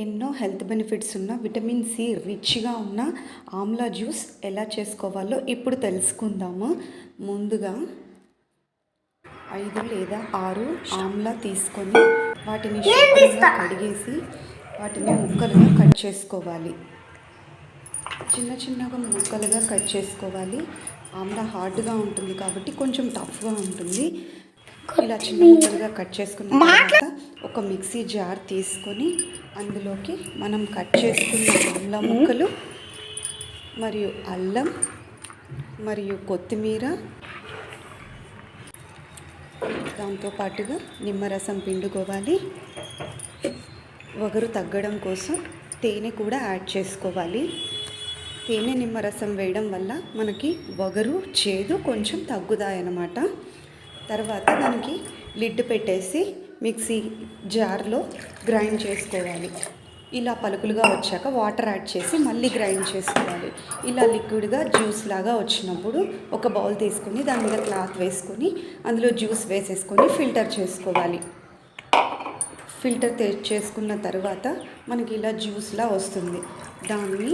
ఎన్నో health benefits ఉన్న vitamin C రిచ్గా ఉన్న ఆమ్లా జ్యూస్ ఎలా చేసుకోవాలో ఇప్పుడు తెలుసుకుందాము. ముందుగా 5 లేదా 6 ఆమ్లా తీసుకొని వాటిని శుభ్రంగా కడిగేసి వాటిని ముక్కలుగా కట్ చేసుకోవాలి. చిన్న చిన్నగా ముక్కలుగా కట్ చేసుకోవాలి. ఆమ్లా హార్డ్గా ఉంటుంది కాబట్టి కొంచెం టఫ్గా ఉంటుంది. ఇలా చిన్న ముక్కలుగా కట్ చేసుకున్న తర్వాత ఒక మిక్సీ జార్ తీసుకొని అందులోకి మనం కట్ చేసుకున్న ఆమ్లా ముక్కలు మరియు అల్లం మరియు కొత్తిమీర, దాంతోపాటుగా నిమ్మరసం పిండుకోవాలి. వగరు తగ్గడం కోసం తేనె కూడా యాడ్ చేసుకోవాలి. తేనె నిమ్మరసం వేయడం వల్ల మనకి వగరు చేదు కొంచెం తగ్గుతాయన్నమాట. తర్వాత దానికి లిడ్ పెట్టేసి మిక్సీ జార్లో గ్రైండ్ చేసుకోవాలి. ఇలా పలుకులుగా వచ్చాక వాటర్ యాడ్ చేసి మళ్ళీ గ్రైండ్ చేసుకోవాలి. ఇలా లిక్విడ్గా జ్యూస్ లాగా వచ్చినప్పుడు ఒక బౌల్ తీసుకొని దాని మీద క్లాత్ వేసుకొని అందులో జ్యూస్ వేసేసుకొని ఫిల్టర్ చేసుకోవాలి. ఫిల్టర్ చేసుకున్న తర్వాత మనకి ఇలా జ్యూస్లా వస్తుంది. దాన్ని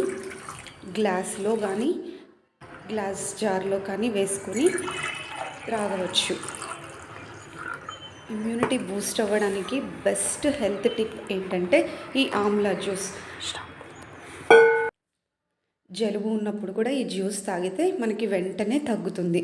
గ్లాస్లో కానీ గ్లాస్ జార్లో కానీ వేసుకొని త్రాగవచ్చు. ఇమ్యూనిటీ బూస్ట్ అవ్వడానికి బెస్ట్ హెల్త్ టిప్ ఏంటంటే ఈ ఆమ్లా జ్యూస్. జలుబు ఉన్నప్పుడు కూడా ఈ జ్యూస్ తాగితే మనకి వెంటనే తగ్గుతుంది.